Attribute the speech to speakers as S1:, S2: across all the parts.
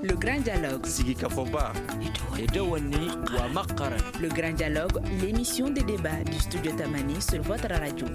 S1: Le Grand Dialogue. Le Grand Dialogue, l'émission de débat du studio Tamani sur votre radio.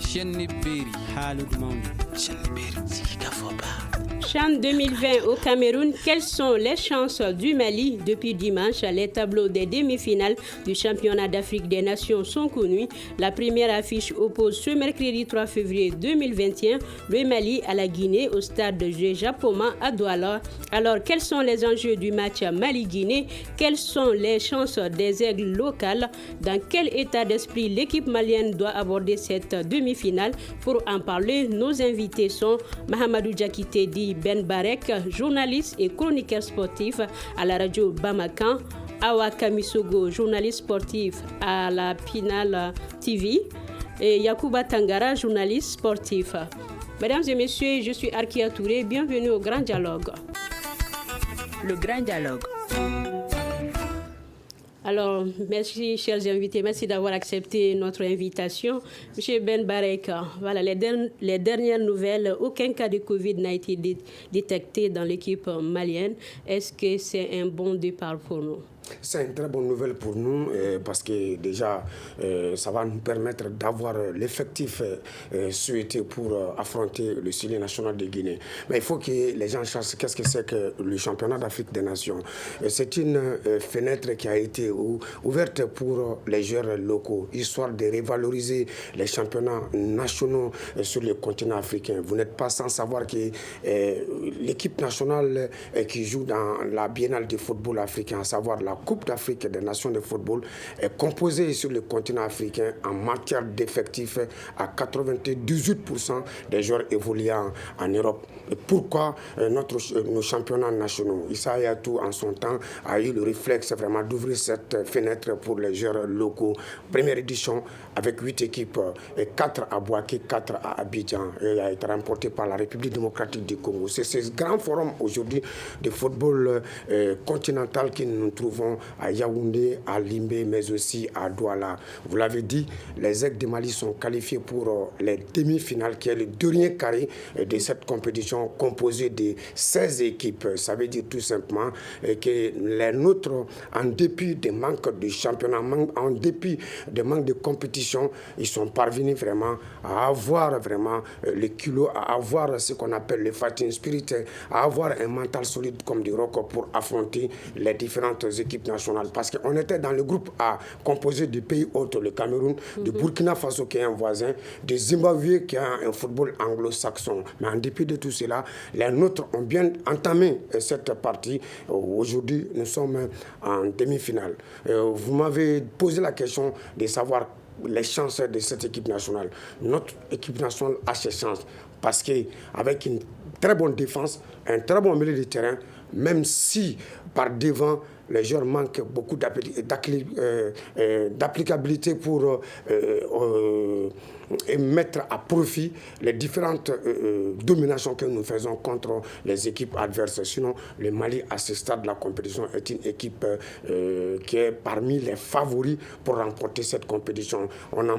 S2: CHAN 2020 au Cameroun, quelles sont les chances du Mali? Depuis dimanche, les tableaux des demi-finales du championnat d'Afrique des Nations sont connus. La première affiche oppose ce mercredi 3 février 2021 le Mali à la Guinée au stade de jeu Japoma à Douala. Alors, quels sont les enjeux du match Mali-Guinée? Quelles sont les chances des aigles locales? Dans quel état d'esprit l'équipe malienne doit aborder cette demi-finale? Pour en parler, nos invités sont Mahamadou Diakité dit Ben Barek, journaliste et chroniqueur sportif à la radio Bamakan, Awa Kamisogo, journaliste sportif à la Pinal TV, et Yacouba Tangara, journaliste sportif. Mesdames et messieurs, je suis Arkia Touré, bienvenue au Grand Dialogue.
S1: Le Grand Dialogue.
S2: Alors, merci, chers invités. Merci d'avoir accepté notre invitation. Monsieur Ben Barek, voilà, les dernières nouvelles, aucun cas de Covid n'a été détecté dans l'équipe malienne. Est-ce que c'est un bon départ pour nous?
S3: C'est une très bonne nouvelle pour nous parce que déjà, ça va nous permettre d'avoir l'effectif souhaité pour affronter le Syli national de Guinée. Mais il faut que les gens sachent qu'est-ce que c'est que le championnat d'Afrique des Nations. C'est une fenêtre qui a été ouverte pour les joueurs locaux, histoire de revaloriser les championnats nationaux sur le continent africain. Vous n'êtes pas sans savoir que l'équipe nationale qui joue dans la biennale de football africain, à savoir la Coupe d'Afrique des Nations de football, est composée sur le continent africain en matière d'effectifs à 98% des joueurs évoluant en Europe. Et pourquoi nos championnats nationaux? Issa Hayatou, en son temps, a eu le réflexe vraiment d'ouvrir cette fenêtre pour les joueurs locaux. Première édition avec 8 équipes, et 4 à Bouaké, 4 à Abidjan, et a été remporté par la République démocratique du Congo. C'est ce grand forum aujourd'hui de football continental que nous trouvons à Yaoundé, à Limbé, mais aussi à Douala. Vous l'avez dit, les Aigles de Mali sont qualifiés pour les demi-finales, qui est le dernier carré de cette compétition composée de 16 équipes. Ça veut dire tout simplement que les nôtres, en dépit des manques de championnat, en dépit des manques de compétition, ils sont parvenus vraiment à avoir vraiment le culot, à avoir ce qu'on appelle le fighting spirit, à avoir un mental solide comme du roc pour affronter les différentes équipes nationales. Parce qu'on était dans le groupe A, composé de pays hôtes, le Cameroun, de Burkina Faso qui est un voisin, de Zimbabwe qui a un football anglo-saxon. Mais en dépit de tout cela, les nôtres ont bien entamé cette partie. Aujourd'hui, nous sommes en demi-finale. Vous m'avez posé la question de savoir les chances de cette équipe nationale. Notre équipe nationale a ses chances parce qu'avec une très bonne défense, un très bon milieu de terrain, même si par devant, les joueurs manquent beaucoup d'applicabilité pour mettre à profit les différentes dominations que nous faisons contre les équipes adverses. Sinon, le Mali, à ce stade de la compétition, est une équipe qui est parmi les favoris pour remporter cette compétition. On a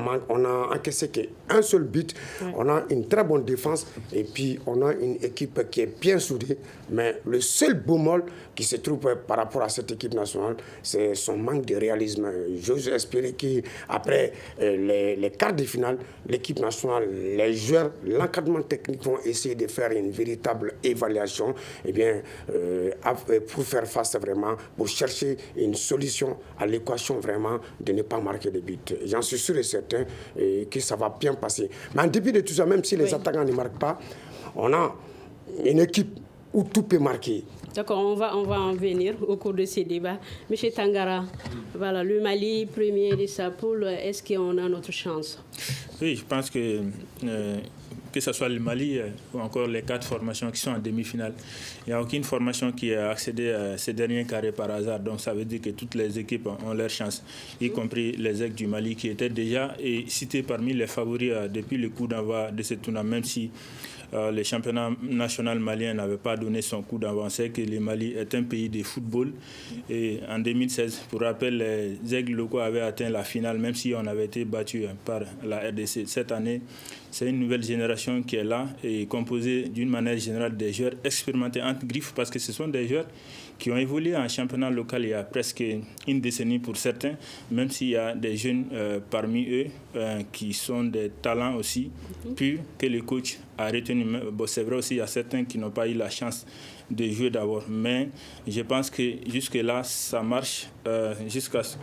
S3: encaissé qu'un seul but, on a une très bonne défense et puis on a une équipe qui est bien soudée. Mais le seul bémol qui se trouve par rapport à cette équipe nationale, c'est son manque de réalisme. J'ose espérer qu'après les quarts de finale, l'équipe nationale, les joueurs, l'encadrement technique vont essayer de faire une véritable évaluation pour faire face vraiment, pour chercher une solution à l'équation vraiment de ne pas marquer de but. J'en suis sûr et certain que ça va bien passer. Mais en dépit de tout ça, même si les attaquants ne marquent pas, on a une équipe où tout peut marquer.
S2: D'accord, on va en venir au cours de ces débats. Monsieur Tangara, voilà, le Mali, premier de sa poule, est-ce qu'on a notre chance?
S4: Oui, je pense que ce soit le Mali ou encore les 4 formations qui sont en demi-finale, il n'y a aucune formation qui a accédé à ces derniers carrés par hasard. Donc ça veut dire que toutes les équipes ont leur chance, y compris les Aigles du Mali qui étaient déjà cités parmi les favoris depuis le coup d'envoi de ce tournoi, même si le championnat national malien n'avait pas donné son coup d'envoi. On sait que le Mali est un pays de football. Et en 2016, pour rappel, les Aigles locaux avaient atteint la finale, même si on avait été battu par la RDC. Cette année, c'est une nouvelle génération qui est là et composée d'une manière générale des joueurs expérimentés entre griffes, parce que ce sont des joueurs qui ont évolué en championnat local il y a presque une décennie pour certains, même s'il y a des jeunes parmi eux qui sont des talents aussi, puis que le coach a retenu. Bon, c'est vrai aussi, il y a certains qui n'ont pas eu la chance de jouer d'abord, mais je pense que jusque-là, ça marche.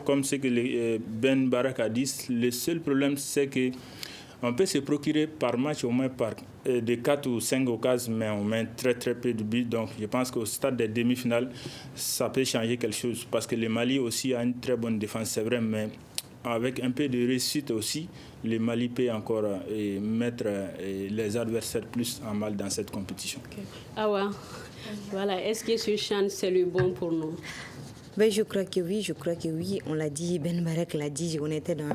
S4: Comme ce que Ben Barak a dit, le seul problème, c'est que on peut se procurer par match au moins par de 4 ou 5 occasions, mais on met très très peu de buts. Donc je pense qu'au stade des demi-finales, ça peut changer quelque chose. Parce que le Mali aussi a une très bonne défense, c'est vrai, mais avec un peu de réussite aussi, le Mali peut encore mettre les adversaires plus en mal dans cette compétition.
S2: Okay. Awa, voilà, est-ce que ce chant c'est le bon pour nous?
S5: Ben, je crois que oui, on l'a dit, Ben Barak l'a dit, on était dans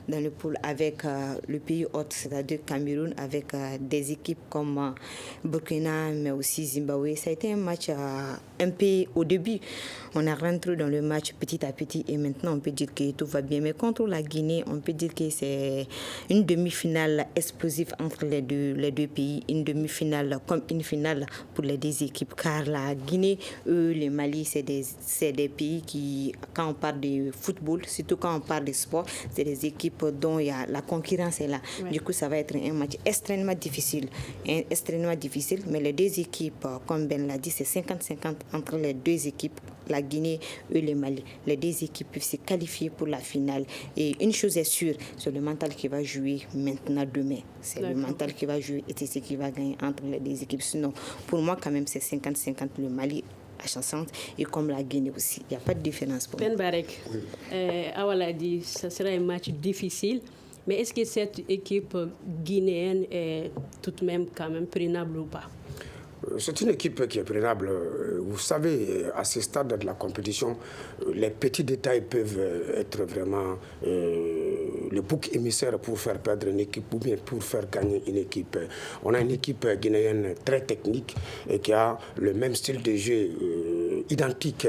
S5: le pool avec le pays hôte, c'est-à-dire Cameroun, avec des équipes comme Burkina, mais aussi Zimbabwe. Ça a été un match un peu au début. On a rentré dans le match petit à petit et maintenant on peut dire que tout va bien. Mais contre la Guinée, on peut dire que c'est une demi-finale explosive entre les deux pays, une demi-finale comme une finale pour les deux équipes. Car la Guinée, le Mali, c'est des pays qui, quand on parle de football, surtout quand on parle de sport, c'est des équipes dont il y a la concurrence est là. Ouais. Du coup, ça va être un match extrêmement difficile, mais les deux équipes, comme Ben l'a dit, c'est 50-50 entre les deux équipes, la Guinée et le Mali. Les deux équipes peuvent se qualifier pour la finale. Et une chose est sûre, c'est le mental qui va jouer maintenant demain. C'est le mental qui va jouer et c'est ce qui va gagner entre les deux équipes. Sinon, pour moi, quand même, c'est 50-50 le Mali à 60 et comme la Guinée aussi. Il n'y a pas de différence pour moi.
S2: Ben Barek, Awal a dit que ce sera un match difficile. Mais est-ce que cette équipe guinéenne est tout de même quand même prenable ou pas?
S3: C'est une équipe qui est prenable. Vous savez, à ce stade de la compétition, les petits détails peuvent être vraiment le bouc émissaire pour faire perdre une équipe ou bien pour faire gagner une équipe. On a une équipe guinéenne très technique et qui a le même style de jeu identique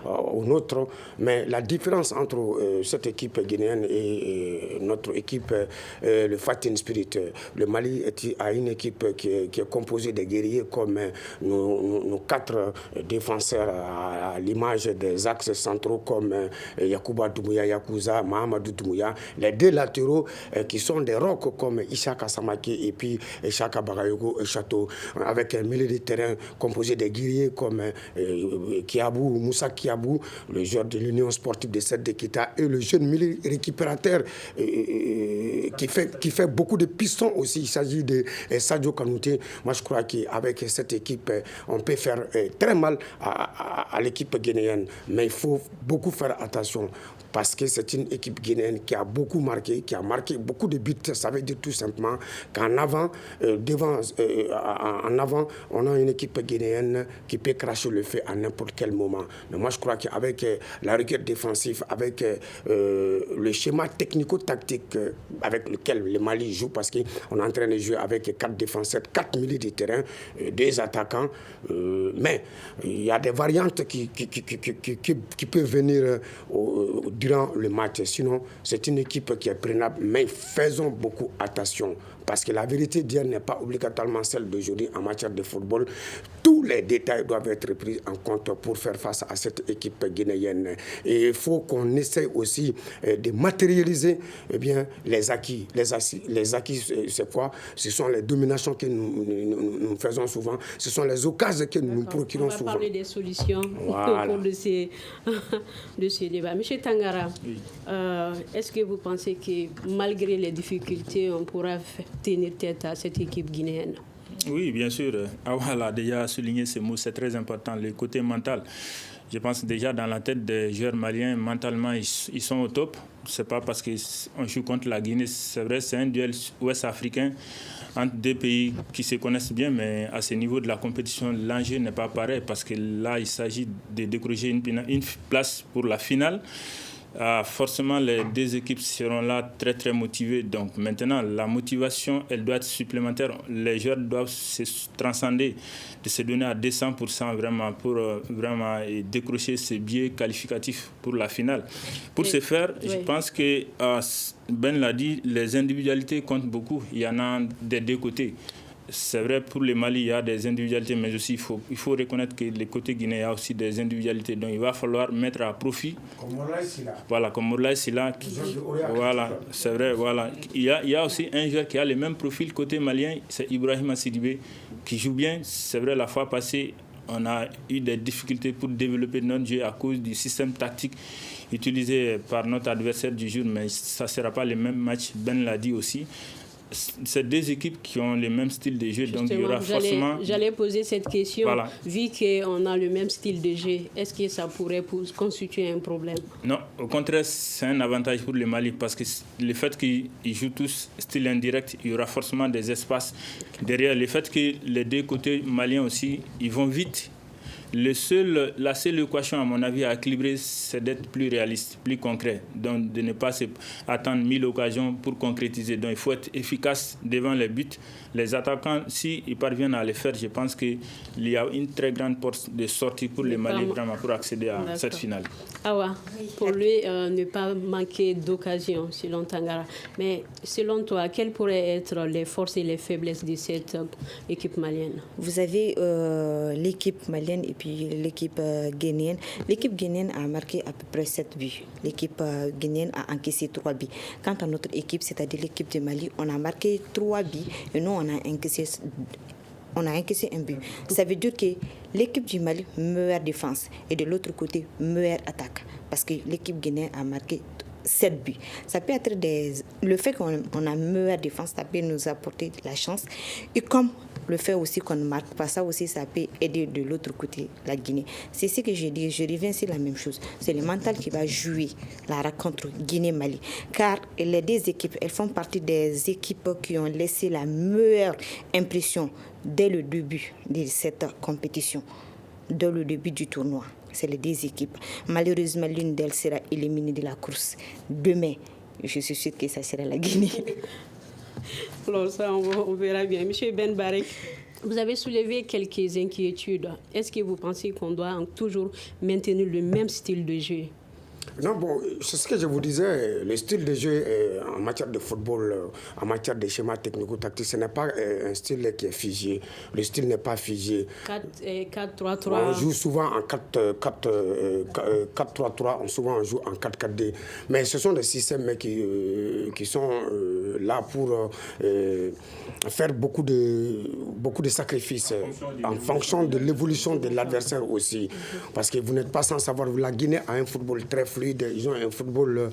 S3: au nôtre. Mais la différence entre cette équipe guinéenne et notre équipe, le Fighting Spirit, le Mali a une équipe qui est composée de guerriers comme nos 4 défenseurs à l'image des axes centraux comme Yacouba Doumbouya, Yakuza, Mahamadou Doumbouya, les 2 latéraux qui sont des rocs comme Ishaka Samaki et puis Ishaka Bagayogo Chateau, avec un milieu de terrain composé de guerriers comme Kiabou, Moussa Kiabou, le joueur de l'Union sportive de Sète de Kita, et le jeune milieu récupérateur qui fait beaucoup de pistons aussi. Il s'agit de Sadio Kanouté. Moi, je crois qu'avec cette équipe, on peut faire très mal à l'équipe guinéenne. Mais il faut beaucoup faire attention parce que c'est une équipe guinéenne qui a beaucoup marqué, qui a marqué beaucoup de buts. Ça veut dire tout simplement qu'en avant, on a une équipe guinéenne qui peut cracher le feu à n'importe quel moment. Mais moi, je crois qu'avec la rigueur défensive, avec le schéma technico-tactique avec lequel le Mali joue, parce qu'on est en train de jouer avec 4 défenseurs, 4 milieux de terrain, 2 attaquants, mais il y a des variantes qui peuvent venir durant le match. Sinon, c'est une équipe qui est prenable, mais faisons beaucoup attention. Parce que la vérité d'hier n'est pas obligatoirement celle d'aujourd'hui en matière de football. Tous les détails doivent être pris en compte pour faire face à cette équipe guinéenne. Et il faut qu'on essaye aussi de matérialiser les acquis. Les acquis, c'est quoi? Ce sont les dominations que nous faisons souvent. Ce sont les occasions que nous procurons souvent.
S2: On va parler des solutions au cours de ces débats. Monsieur Tangara, oui. Est-ce que vous pensez que malgré les difficultés, on pourra tenir tête à cette équipe guinéenne?
S4: Oui, bien sûr. Awal a déjà souligné ce mot, c'est très important, le côté mental. Je pense déjà dans la tête des joueurs maliens, mentalement, ils sont au top. Ce n'est pas parce qu'on joue contre la Guinée, c'est vrai, c'est un duel ouest-africain entre 2 pays qui se connaissent bien, mais à ce niveau de la compétition, l'enjeu n'est pas pareil parce que là, il s'agit de décrocher une place pour la finale. forcément les deux équipes seront là très très motivées. Donc maintenant, la motivation, elle doit être supplémentaire. Les joueurs doivent se transcender, de se donner à 200% vraiment pour vraiment décrocher ces biais qualificatifs pour la finale. Pour ce faire, je pense que Ben l'a dit, les individualités comptent beaucoup. Il y en a des deux côtés. C'est vrai, pour le Mali, il y a des individualités, mais aussi il faut reconnaître que les côtés guinéens, il y a aussi des individualités. Donc il va falloir mettre à profit.
S3: Comme Morlaï Silla.
S4: Voilà, comme Morlaï Silla. Voilà, c'est vrai, voilà. Il y a aussi un joueur qui a le même profil côté malien, c'est Ibrahima Sidibé, qui joue bien. C'est vrai, la fois passée, on a eu des difficultés pour développer notre jeu à cause du système tactique utilisé par notre adversaire du jour, mais ça ne sera pas le même match. Ben l'a dit aussi. C'est deux équipes qui ont le même style de jeu. Justement, donc il y aura forcément...
S2: J'allais poser cette question.
S4: Voilà.
S2: Vu qu'on a le même style de jeu, est-ce que ça pourrait constituer un problème? Non,
S4: au contraire, c'est un avantage pour le Mali parce que le fait qu'ils jouent tous style indirect, il y aura forcément des espaces derrière. Le fait que les deux côtés maliens aussi, ils vont vite. La seule équation, à mon avis, à équilibrer, c'est d'être plus réaliste, plus concret. Donc, de ne pas attendre 1000 occasions pour concrétiser. Donc, il faut être efficace devant les buts. Les attaquants, s'ils parviennent à le faire, je pense qu'il y a une très grande porte de sortie pour les Mali, vraiment, pour accéder à cette finale.
S2: Pour lui, ne pas manquer d'occasion, selon Tangara. Mais selon toi, quelles pourraient être les forces et les faiblesses de cette équipe malienne?
S5: Vous avez l'équipe malienne et puis l'équipe guinéenne. L'équipe guinéenne a marqué à peu près 7 buts. L'équipe guinéenne a encaissé 3 buts. Quant à notre équipe, c'est-à-dire l'équipe de Mali, on a marqué 3 buts et nous, on a encaissé un but. Ça veut dire que l'équipe du Mali, meilleure défense, et de l'autre côté, meilleure attaque. Parce que l'équipe guinéenne a marqué 7 buts. Ça peut être le fait qu'on a meilleure défense, ça peut nous apporter de la chance. Et comme le fait aussi qu'on ne marque pas, ça aussi, ça peut aider de l'autre côté, la Guinée. C'est ce que je dis, je reviens sur la même chose. C'est le mental qui va jouer la rencontre Guinée-Mali. Car les deux équipes, elles font partie des équipes qui ont laissé la meilleure impression dès le début de cette compétition, dès le début du tournoi. C'est les deux équipes. Malheureusement, l'une d'elles sera éliminée de la course. Demain, je suis sûre que ça sera la Guinée.
S2: Alors ça, on verra bien. Monsieur Ben Barek, vous avez soulevé quelques inquiétudes. Est-ce que vous pensez qu'on doit toujours maintenir le même style de jeu?
S3: Non, bon, c'est ce que je vous disais, le style de jeu en matière de football, en matière de schéma technico-tactique, ce n'est pas un style qui est figé. Le style n'est pas figé.
S2: 4-3-3.
S3: On joue souvent en 4-3-3, souvent on joue en 4-4-2. Mais ce sont des systèmes qui sont là pour faire beaucoup de sacrifices en fonction de l'évolution de l'adversaire aussi. Parce que vous n'êtes pas sans savoir, la Guinée a un football très fluide. Ils ont un football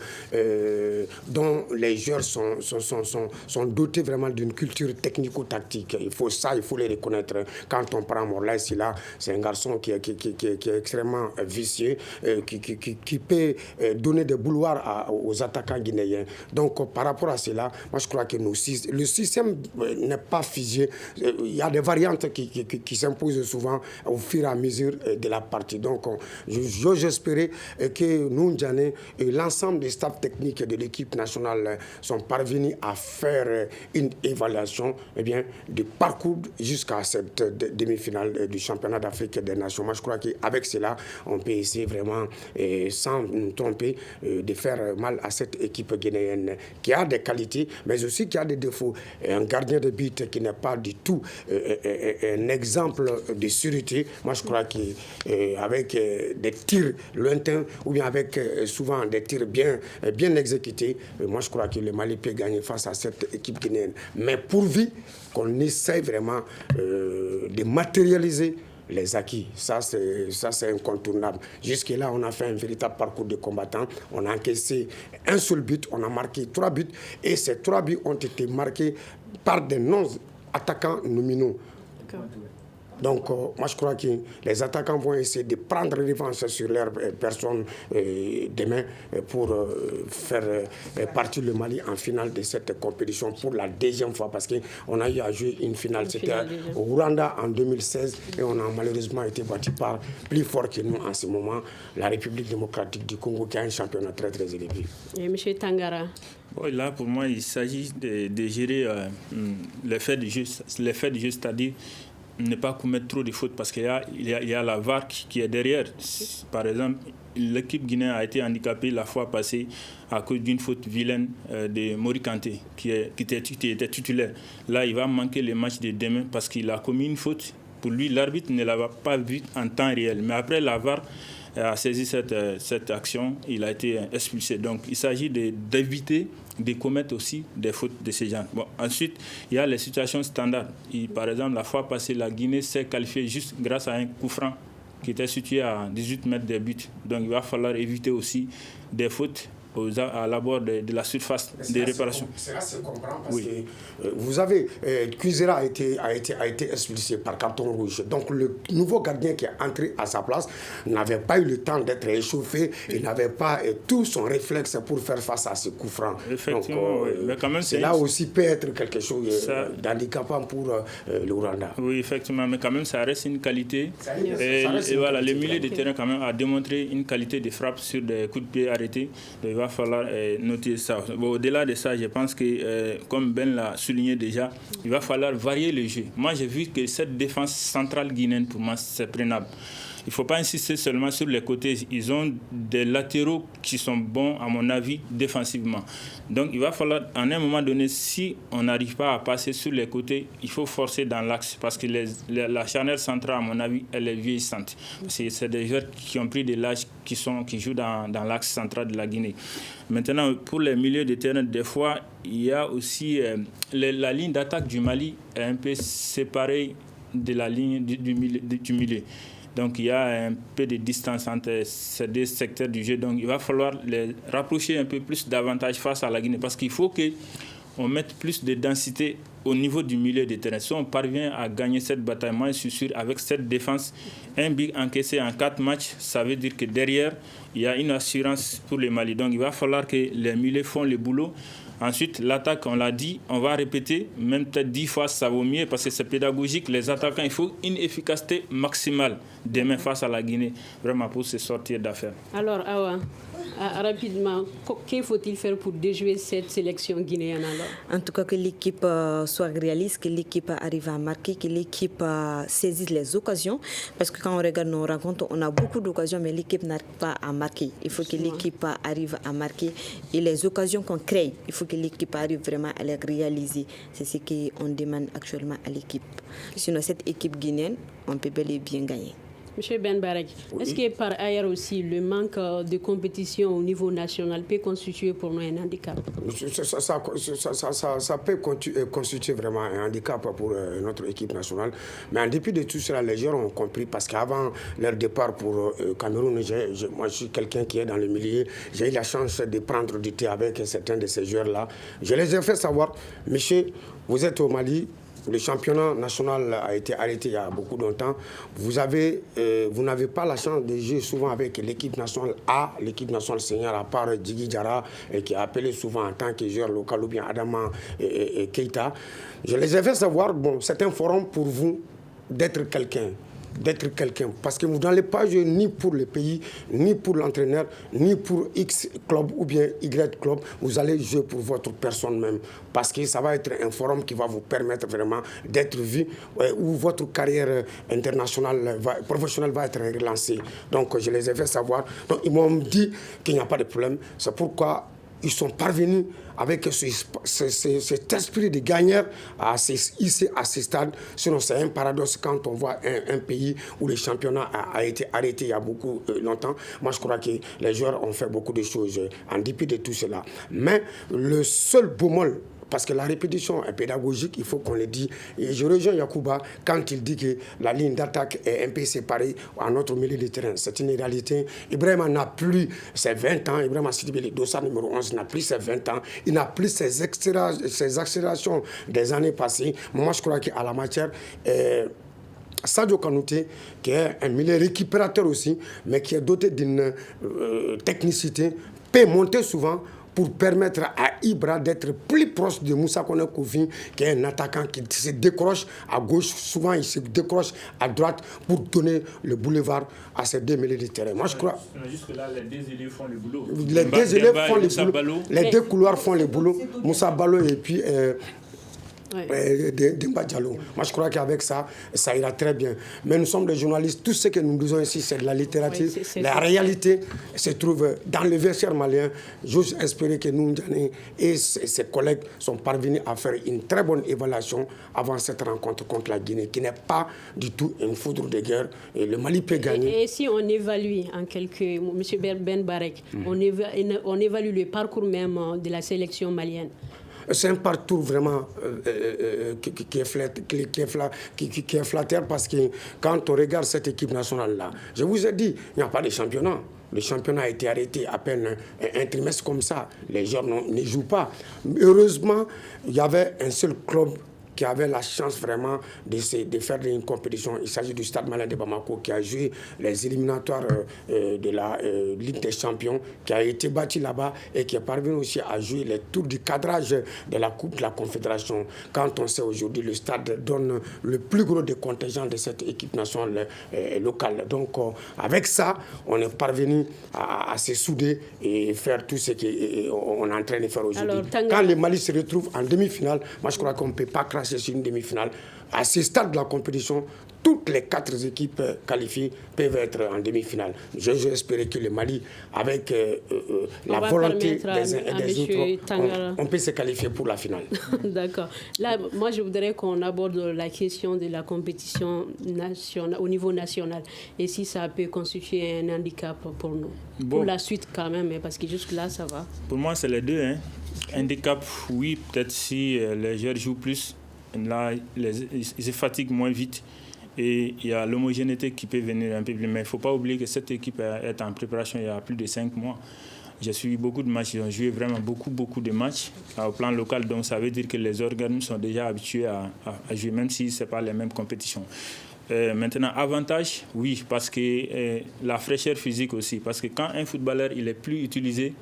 S3: dont les joueurs sont dotés vraiment d'une culture technico-tactique. Il faut les reconnaître. Quand on prend Morlaï Silla, c'est un garçon qui est extrêmement vicieux, qui peut donner des bouloirs aux attaquants guinéens. Donc, par rapport à cela, moi, je crois que le système n'est pas figé. Il y a des variantes qui s'imposent souvent au fur et à mesure de la partie. Donc, j'espérais que nous, et l'ensemble des staffs techniques de l'équipe nationale sont parvenus à faire une évaluation du parcours jusqu'à cette demi-finale du championnat d'Afrique des Nations. Moi, je crois qu'avec cela, on peut essayer vraiment, sans nous tromper, de faire mal à cette équipe guinéenne qui a des qualités, mais aussi qui a des défauts. Un gardien de but qui n'est pas du tout un exemple de sûreté. Moi, je crois qu'avec des tirs lointains ou bien avec souvent des tirs bien exécutés, moi je crois que le Mali peut gagner face à cette équipe guinéenne. Mais pourvu qu'on essaie vraiment de matérialiser les acquis, ça c'est incontournable. Jusque-là, on a fait un véritable parcours de combattants. On a encaissé un seul but, on a marqué 3 buts, et ces 3 buts ont été marqués par des non-attaquants nominaux. Donc, moi, je crois que les attaquants vont essayer de prendre revanche sur leur personne demain pour faire partir le Mali en finale de cette compétition pour la deuxième fois, parce qu'on a eu à jouer une finale. C'était au Rwanda en 2016 et on a malheureusement été battu par plus fort que nous en ce moment, la République démocratique du Congo, qui a un championnat très très élevé.
S2: Et M. Tangara?
S4: Bon, là, pour moi, il s'agit de gérer l'effet du jeu, c'est-à-dire ne pas commettre trop de fautes, parce qu'il y a la VAR qui est derrière. Par exemple, l'équipe guinéenne a été handicapée la fois passée à cause d'une faute vilaine de Mori Kanté, qui était titulaire. Là, il va manquer le match de demain parce qu'il a commis une faute. Pour lui, l'arbitre ne l'a pas vu en temps réel. Mais après, la VAR a saisi cette action, il a été expulsé. Donc, il s'agit d'éviter de commettre aussi des fautes de ces gens. Bon, ensuite, il y a les situations standards. Par exemple, la fois passée, la Guinée s'est qualifiée juste grâce à un coup franc qui était situé à 18 mètres des buts. Donc, il va falloir éviter aussi des fautes à l'abord de la surface de réparation.
S3: C'est là que je comprends, parce que vous avez, Cuisera a été expulsé par carton rouge. Donc le nouveau gardien qui est entré à sa place n'avait pas eu le temps d'être échauffé, il n'avait pas tout son réflexe pour faire face à ce coup franc.
S4: Effectivement,
S3: donc,
S4: mais quand même,
S3: cela aussi peut être quelque chose d'handicapant pour le Rwanda.
S4: Oui, effectivement, mais quand même ça reste une qualité. Et voilà, le milieu de terrain quand même a démontré une qualité de frappe sur des coups de pied arrêtés. Il va falloir noter ça. Bon, au-delà de ça, je pense que, comme Ben l'a souligné déjà, il va falloir varier le jeu. Moi, j'ai vu que cette défense centrale guinéenne, pour moi, c'est prenable. Il ne faut pas insister seulement sur les côtés. Ils ont des latéraux qui sont bons, à mon avis, défensivement. Donc, il va falloir, à un moment donné, si on n'arrive pas à passer sur les côtés, il faut forcer dans l'axe. Parce que la charnière centrale, à mon avis, elle est vieillissante. C'est des joueurs qui ont pris de l'âge, qui jouent dans l'axe central de la Guinée. Maintenant, pour les milieux de terrain, des fois, il y a aussi la ligne d'attaque du Mali est un peu séparée de la ligne du milieu. Donc, il y a un peu de distance entre ces deux secteurs du jeu. Donc, il va falloir les rapprocher un peu plus davantage face à la Guinée. Parce qu'il faut qu'on mette plus de densité au niveau du milieu de terrain. Si on parvient à gagner cette bataille, moi, je suis sûr, avec cette défense, un but encaissé en 4 matchs, ça veut dire que derrière, il y a une assurance pour le Mali. Donc, il va falloir que les milieux font le boulot. Ensuite, l'attaque, on l'a dit, on va répéter, même peut-être 10 fois, ça vaut mieux parce que c'est pédagogique. Les attaquants, il faut une efficacité maximale demain face à la Guinée, vraiment pour se sortir d'affaire.
S2: Alors, Awa, rapidement, qu'il faut-il faire pour déjouer cette sélection guinéenne alors?
S5: En tout cas, que l'équipe soit réaliste, que l'équipe arrive à marquer, que l'équipe saisisse les occasions. Parce que quand on regarde nos rencontres, on a beaucoup d'occasions, mais l'équipe n'arrive pas à marquer. Il faut que l'équipe arrive à marquer. Et les occasions qu'on crée, il faut que l'équipe arrive vraiment à les réaliser. C'est ce qu'on demande actuellement à l'équipe. Sinon, cette équipe guinéenne, on peut bel et bien gagner.
S2: Monsieur Ben Barak, est-ce que par ailleurs aussi le manque de compétition au niveau national peut constituer pour nous un handicap?
S3: Ça peut constituer vraiment un handicap pour notre équipe nationale. Mais en dépit de tout cela, les joueurs ont compris parce qu'avant leur départ pour Cameroun, moi je suis quelqu'un qui est dans le milieu. J'ai eu la chance de prendre du thé avec certains de ces joueurs-là. Je les ai fait savoir, monsieur, vous êtes au Mali. Le championnat national a été arrêté il y a beaucoup de temps. Vous n'avez pas la chance de jouer souvent avec l'équipe nationale A, l'équipe nationale senior, à part Djigui Diarra, qui est appelé souvent en tant que joueur local, ou bien Adama et Keita. Je les ai fait savoir, bon, c'est un forum pour vous d'être quelqu'un. Parce que vous n'allez pas jouer ni pour le pays, ni pour l'entraîneur, ni pour X club ou bien Y club. Vous allez jouer pour votre personne même. Parce que ça va être un forum qui va vous permettre vraiment d'être vu, où votre carrière internationale, professionnelle va être relancée. Donc je les ai fait savoir. Donc ils m'ont dit qu'il n'y a pas de problème. C'est pourquoi ils sont parvenus avec cet esprit de gagneur à ce stade. Sinon, c'est un paradoxe quand on voit un pays où le championnat a été arrêté il y a beaucoup longtemps. Moi, je crois que les joueurs ont fait beaucoup de choses en dépit de tout cela. Mais le seul bémol, parce que la répétition est pédagogique, il faut qu'on le dise. Et je rejoins Yacouba quand il dit que la ligne d'attaque est un peu séparée à notre milieu de terrain. C'est une réalité. Ibrahima n'a plus ses 20 ans. Ibrahima Sidibé, le dossard numéro 11, n'a plus ses 20 ans. Il n'a plus ses accélérations des années passées. Moi, je crois qu'à la matière... Sadio Kanouté, qui est un milieu récupérateur aussi, mais qui est doté d'une technicité, peut monter souvent pour permettre à Ibra d'être plus proche de Moussa Koné Kofi, qui est un attaquant qui se décroche à gauche, souvent il se décroche à droite pour donner le boulevard à ces deux milieux de terrain. Moi, je crois...
S4: Jusque-là, les deux élèves font le boulot.
S3: Les deux élèves font le boulot. Les deux couloirs font le boulot. Moussa Balo et puis... Demba Diallo. Moi, je crois qu'avec ça, ça ira très bien. Mais nous sommes des journalistes. Tout ce que nous disons ici, c'est de la littérature. La réalité se trouve dans le vestiaire malien. J'ose espérer que nous et ses collègues sont parvenus à faire une très bonne évaluation avant cette rencontre contre la Guinée, qui n'est pas du tout une foudre de guerre. Et le Mali peut gagner.
S2: Et si on évalue en quelques mots, M. Ben Barek, on évalue le parcours même de la sélection malienne.
S3: C'est un parcours vraiment qui est flatteur parce que quand on regarde cette équipe nationale-là, je vous ai dit, il n'y a pas de championnat. Le championnat a été arrêté à peine un trimestre comme ça. Les joueurs ne jouent pas. Heureusement, il y avait un seul club qui avait la chance vraiment de faire une compétition. Il s'agit du Stade Malien de Bamako qui a joué les éliminatoires de la Ligue des Champions, qui a été bâti là-bas et qui est parvenu aussi à jouer les tours du cadrage de la Coupe de la Confédération. Quand on sait aujourd'hui, le Stade donne le plus gros des contingents de cette équipe nationale locale. Donc avec ça, on est parvenu à se souder et faire tout ce qu'on est en train de faire aujourd'hui. Quand le Mali se retrouve en demi-finale, moi je crois qu'on ne peut pas cracher sur une demi-finale. À ce stade de la compétition, toutes les 4 équipes qualifiées peuvent être en demi-finale. J'espère que le Mali, avec la volonté des uns et des autres, on peut se qualifier pour la finale.
S2: D'accord. Là, moi, je voudrais qu'on aborde la question de la compétition nationale, au niveau national. Et si ça peut constituer un handicap pour nous. Bon. Pour la suite, quand même, parce que jusque-là, ça va.
S4: Pour moi, c'est les deux. Handicap, oui, peut-être si les joueurs jouent plus. Là, ils se fatiguent moins vite et il y a l'homogénéité qui peut venir un peu plus. Mais il ne faut pas oublier que cette équipe est en préparation il y a plus de 5 mois. J'ai suivi beaucoup de matchs, ils ont joué vraiment beaucoup de matchs au plan local. Donc ça veut dire que les organismes sont déjà habitués à jouer, même si ce n'est pas les mêmes compétitions. Maintenant, avantage, oui, parce que la fraîcheur physique aussi. Parce que quand un footballeur il est plus utilisé,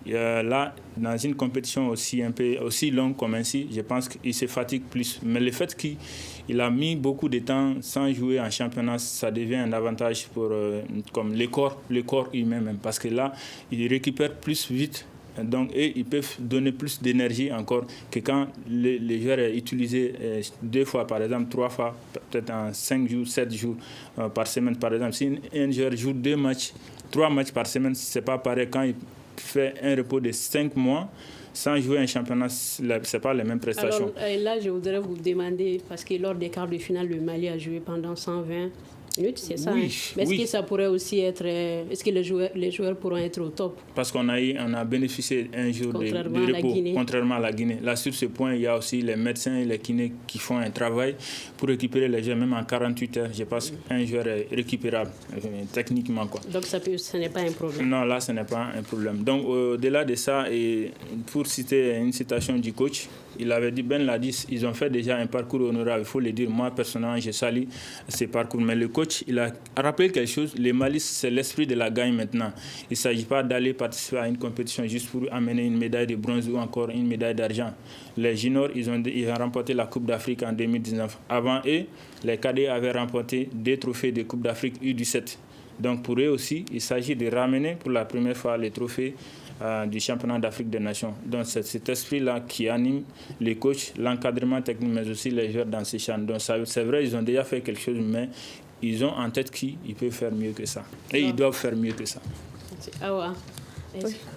S4: là, dans une compétition aussi longue comme ainsi, je pense qu'il se fatigue plus. Mais le fait qu'il a mis beaucoup de temps sans jouer en championnat, ça devient un avantage pour comme le corps humain même. Parce que là, il récupère plus vite. Donc, et ils peuvent donner plus d'énergie encore que quand les joueurs sont utilisés 2 fois, par exemple, 3 fois, peut-être en 5 jours, 7 jours par semaine, par exemple. Si un joueur joue 2 matchs, 3 matchs par semaine, ce n'est pas pareil quand il fait un repos de 5 mois sans jouer un championnat, ce n'est pas les mêmes prestations.
S2: Alors là, je voudrais vous demander, parce que lors des quarts de finale, le Mali a joué pendant 120 minutes, c'est ça.
S4: Oui,
S2: Mais est-ce que ça pourrait aussi être... Est-ce que les joueurs pourront être au top?
S4: Parce qu'on a bénéficié un jour de repos, contrairement à la Guinée. Là, sur ce point, il y a aussi les médecins et les kinés qui font un travail pour récupérer les joueurs, même en 48 heures. Je pense qu'un joueur est récupérable, techniquement. Quoi.
S2: Donc, ce n'est pas un problème?
S4: Non, là, ce n'est pas un problème. Donc, au-delà de ça, et pour citer une citation du coach, il avait dit, Ben l'a dit, ils ont fait déjà un parcours honorable. Il faut le dire, moi, personnellement, je salue ces parcours. Mais le coach, il a rappelé quelque chose. Le Mali, c'est l'esprit de la gagne maintenant. Il ne s'agit pas d'aller participer à une compétition juste pour amener une médaille de bronze ou encore une médaille d'argent. Les juniors, ils ont remporté la Coupe d'Afrique en 2019. Avant eux, les cadets avaient remporté 2 trophées de Coupe d'Afrique U17. Donc pour eux aussi, il s'agit de ramener pour la première fois les trophées du championnat d'Afrique des Nations. Donc c'est cet esprit-là qui anime les coachs, l'encadrement technique, mais aussi les joueurs dans ces champs. Donc c'est vrai, ils ont déjà fait quelque chose, mais ils ont en tête qu'ils peuvent faire mieux que ça. Et ils doivent faire mieux que ça.
S2: Awa,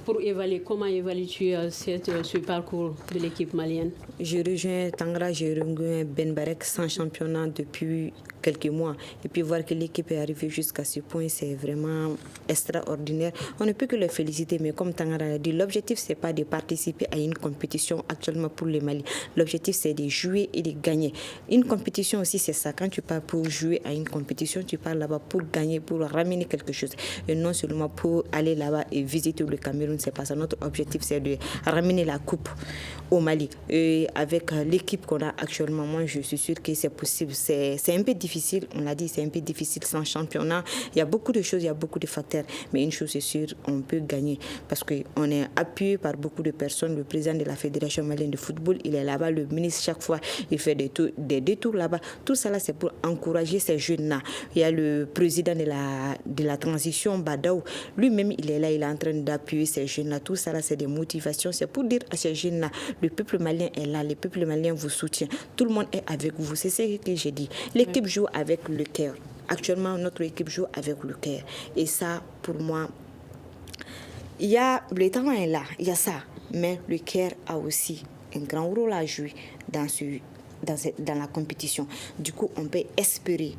S2: pour évaluer, comment évalues-tu ce parcours de l'équipe malienne?
S5: Je rejoins Tangara, je rejoins Ben Barek sans championnat depuis quelques mois. Et puis voir que l'équipe est arrivée jusqu'à ce point, c'est vraiment extraordinaire. On ne peut que le féliciter, mais comme Tangara l'a dit, l'objectif, ce n'est pas de participer à une compétition actuellement pour le Mali. L'objectif, c'est de jouer et de gagner. Une compétition aussi, c'est ça. Quand tu pars pour jouer à une compétition, tu pars là-bas pour gagner, pour ramener quelque chose. Et non seulement pour aller là-bas et visiter le Cameroun, c'est pas ça. Notre objectif, c'est de ramener la coupe au Mali. Et avec l'équipe qu'on a actuellement, moi, je suis sûre que c'est possible. C'est un peu difficile difficile. On l'a dit, c'est un peu difficile sans championnat. Il y a beaucoup de choses, il y a beaucoup de facteurs. Mais une chose est sûre, on peut gagner parce qu'on est appuyé par beaucoup de personnes. Le président de la Fédération malienne de football, il est là-bas. Le ministre, chaque fois, il fait des détours là-bas. Tout ça, là, c'est pour encourager ces jeunes-là. Il y a le président de la transition, Badaou. Lui-même, il est là, il est en train d'appuyer ces jeunes-là. Tout ça, là, c'est des motivations. C'est pour dire à ces jeunes-là, le peuple malien est là, le peuple malien vous soutient. Tout le monde est avec vous. C'est ce que j'ai dit. L'équipe joue avec le cœur. Actuellement, notre équipe joue avec le cœur. Et ça, pour moi, le talent est là, il y a ça. Mais le cœur a aussi un grand rôle à jouer dans la compétition. Du coup, on peut espérer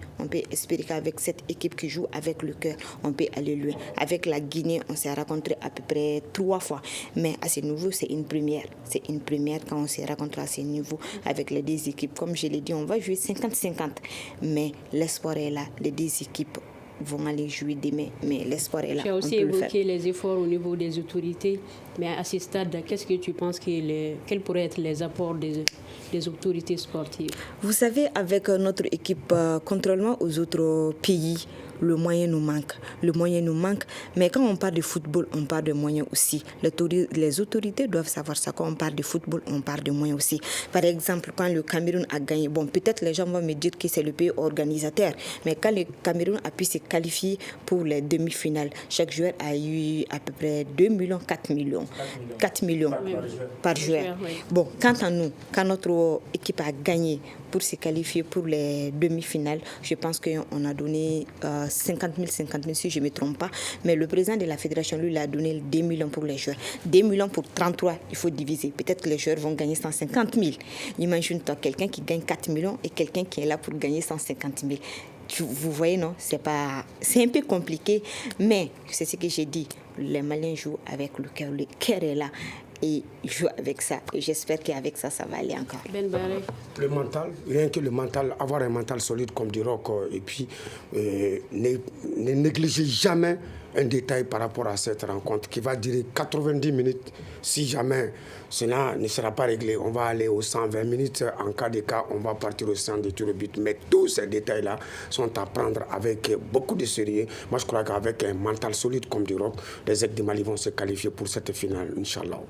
S5: qu'avec cette équipe qui joue avec le cœur, on peut aller loin. Avec la Guinée, on s'est rencontré à peu près 3 fois. Mais à ce niveau, c'est une première. C'est une première quand on s'est rencontré à ce niveau avec les 2 équipes. Comme je l'ai dit, on va jouer 50-50. Mais l'espoir est là. Les 2 équipes vont aller jouer demain, mais l'espoir est là.
S2: Tu as aussi évoqué les efforts au niveau des autorités, mais à ce stade, qu'est-ce que tu penses quels pourraient être les apports des autorités sportives? Vous
S5: savez, avec notre équipe, contrairement aux autres pays, le moyen nous manque. Mais quand on parle de football, on parle de moyens aussi. Les autorités doivent savoir ça. Quand on parle de football, on parle de moyens aussi. Par exemple, quand le Cameroun a gagné, peut-être les gens vont me dire que c'est le pays organisateur, mais quand le Cameroun a pu se qualifier pour les demi-finales, chaque joueur a eu à peu près 2 millions, 4 millions. 4 millions par joueur. Oui. Quant à nous, quand notre équipe a gagné pour se qualifier pour les demi-finales, je pense qu'on a donné 50 000 si je ne me trompe pas. Mais le président de la fédération, lui, il a donné 2 millions pour les joueurs. 2 millions pour 33, il faut diviser. Peut-être que les joueurs vont gagner 150 000. Imagine-toi quelqu'un qui gagne 4 millions et quelqu'un qui est là pour gagner 150 000. Vous voyez, non? C'est un peu compliqué, mais c'est ce que j'ai dit. Les Maliens jouent avec le cœur. Le cœur est là. Et jouer avec ça. Et j'espère qu'avec ça, ça va aller encore.
S2: Ben Baré.
S3: Le mental, rien que le mental, avoir un mental solide comme du roc, et puis ne négliger jamais un détail par rapport à cette rencontre qui va durer 90 minutes. Si jamais cela ne sera pas réglé, on va aller aux 120 minutes. En cas de cas, on va partir au centre de tir au but. Mais tous ces détails-là sont à prendre avec beaucoup de sérieux. Moi, je crois qu'avec un mental solide comme du roc, les Aigles du Mali vont se qualifier pour cette finale, Inch'Allah.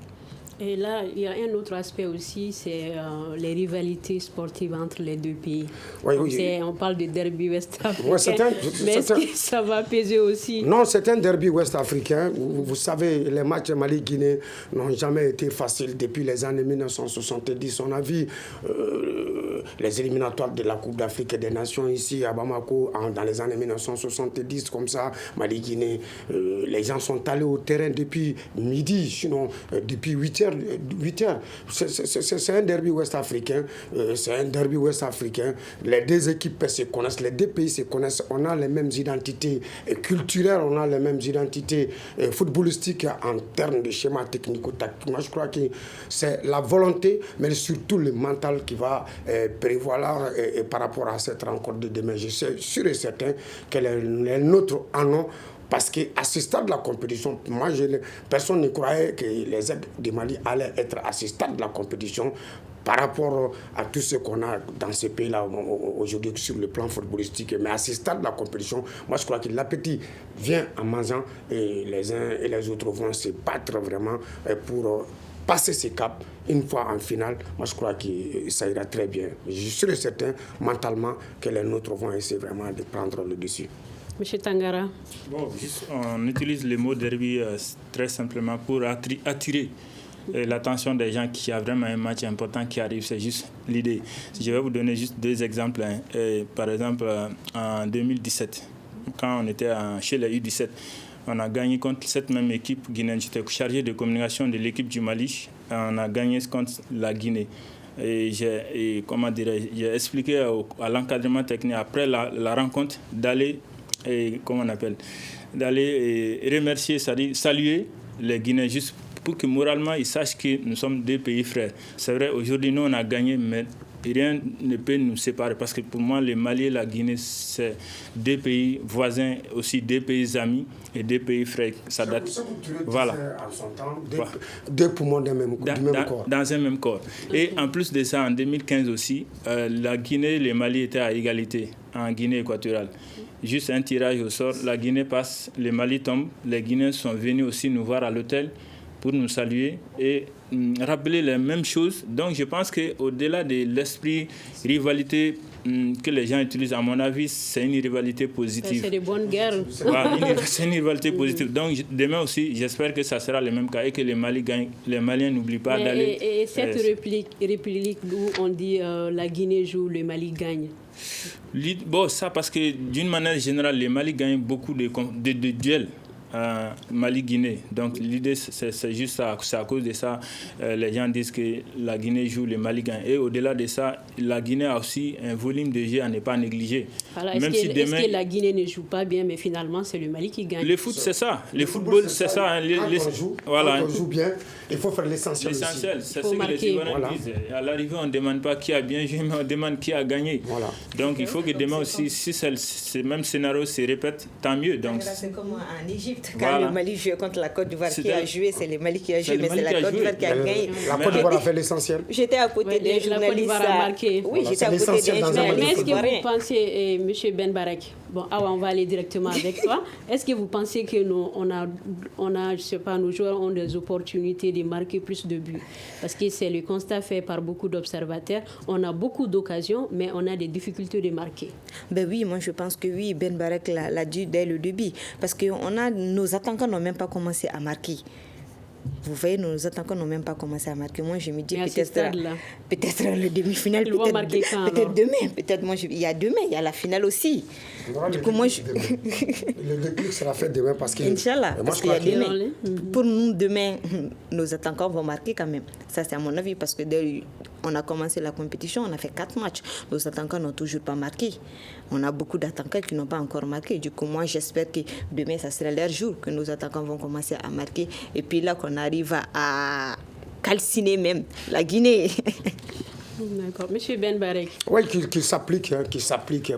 S2: Et là, il y a un autre aspect aussi, c'est les rivalités sportives entre les 2 pays. Oui. On parle de derby ouest-africain, mais est-ce que ça va peser aussi?
S3: Non, c'est un derby ouest-africain. Vous savez, les matchs Mali-Guinée n'ont jamais été faciles depuis les années 1970. On a vu les éliminatoires de la Coupe d'Afrique et des Nations ici à Bamako dans les années 1970, comme ça, Mali-Guinée. Les gens sont allés au terrain depuis midi, sinon depuis 8 heures. C'est un derby ouest-africain. Les 2 équipes se connaissent, les 2 pays se connaissent. On a les mêmes identités culturelles, on a les mêmes identités footballistiques en termes de schéma technico-tactique. Moi, je crois que c'est la volonté, mais surtout le mental qui va prévaloir par rapport à cette rencontre de demain. Je suis sûr et certain que les nôtres en ont. Parce qu'à ce stade de la compétition, personne ne croyait que les Aigles du Mali allaient être à ce stade de la compétition par rapport à tout ce qu'on a dans ces pays-là aujourd'hui sur le plan footballistique. Mais à ce stade de la compétition, moi je crois que l'appétit vient en mangeant et les uns et les autres vont se battre vraiment pour passer ces caps. Une fois en finale, moi je crois que ça ira très bien. Je suis sûr et certain mentalement que les nôtres vont essayer vraiment de prendre le dessus.
S2: Monsieur Tangara.
S4: On utilise le mot derby très simplement pour attirer l'attention des gens qui a vraiment un match important qui arrive. C'est juste l'idée. Je vais vous donner juste 2 exemples. Par exemple, en 2017, quand on était chez les U17, on a gagné contre cette même équipe guinéenne. J'étais chargé de communication de l'équipe du Mali. On a gagné contre la Guinée. Et j'ai expliqué à l'encadrement technique après la rencontre d'aller remercier, c'est-à-dire saluer les Guinéens juste pour que moralement ils sachent que nous sommes 2 pays frères. C'est vrai, aujourd'hui nous on a gagné, mais rien ne peut nous séparer. Parce que pour moi, le Mali et la Guinée, c'est 2 pays voisins, aussi 2 pays amis et 2 pays frères. Ça date. Voilà.
S3: Deux poumons du même corps.
S4: Dans un même corps. Et en plus de ça, en 2015 aussi, la Guinée et le Mali étaient à égalité en Guinée équatoriale. Juste un tirage au sort, la Guinée passe, le Mali tombe. Les Guinéens sont venus aussi nous voir à l'hôtel pour nous saluer et rappeler les mêmes choses. Donc je pense qu'au-delà de l'esprit rivalité que les gens utilisent, à mon avis, c'est une rivalité positive.
S2: C'est des bonnes guerres.
S4: C'est une rivalité positive. Donc demain aussi, j'espère que ça sera le même cas et que les Maliens n'oublient pas d'aller...
S2: Et cette réplique où on dit la Guinée joue, le Mali gagne.
S4: Bon, ça parce que d'une manière générale, le Mali gagne beaucoup de duels. Mali-Guinée. Donc l'idée, c'est juste ça. C'est à cause de ça, les gens disent que la Guinée joue, le Mali gagne. Et au-delà de ça, la Guinée a aussi un volume de jeu à ne pas négliger.
S2: Alors, est-ce que la Guinée ne joue pas bien, mais finalement, c'est le Mali qui gagne?
S4: Le foot, c'est ça. Le football, c'est ça.
S3: Quand on joue bien, il faut faire l'essentiel.
S4: L'essentiel, c'est ce que les Ivoiriens disent. À l'arrivée, on ne demande pas qui a bien joué, mais on demande qui a gagné. Voilà. Donc il faut que demain aussi, si ce même scénario se répète, tant mieux. Donc,
S5: c'est comme en Égypte. Quand le Mali jouait contre la Côte d'Ivoire, qui a joué, c'est le Mali qui a joué, mais c'est la Côte d'Ivoire qui a gagné.
S3: La Côte d'Ivoire a fait l'essentiel.
S5: J'étais à côté des journalistes.
S2: La Côte d'Ivoire a marqué.
S5: Oui, j'étais à côté des journalistes.
S2: Mais est-ce que vous pensez, M. Ben Barek, bon, on va aller directement avec toi. Est-ce que vous pensez que je sais pas, nos joueurs ont des opportunités de marquer plus de buts? Parce que c'est le constat fait par beaucoup d'observateurs. On a beaucoup d'occasions, mais on a des difficultés de marquer.
S5: Ben oui, moi je pense que oui, Ben Barek l'a dit dès le début. Parce que nos attaquants n'ont même pas commencé à marquer. Vous voyez, nos attaquants n'ont même pas commencé à marquer. Moi, je me dis peut-être le demi-finale, peut-être demain. Peut-être il y a demain, il y a la finale aussi. Du coup, moi,
S3: le déclic sera fait demain parce que...
S5: Inch'Allah, parce qu'il y a demain. Pour nous, demain, nos attaquants vont marquer quand même. Ça, c'est à mon avis, parce que dès on a commencé la compétition, on a fait 4 matchs. Nos attaquants n'ont toujours pas marqué. On a beaucoup d'attaquants qui n'ont pas encore marqué. Du coup, moi, j'espère que demain, ça sera leur jour, que nos attaquants vont commencer à marquer. Et puis là, qu'on arrive à calciner même la Guinée.
S2: D'accord. Monsieur Ben Barek.
S3: Oui, qui s'applique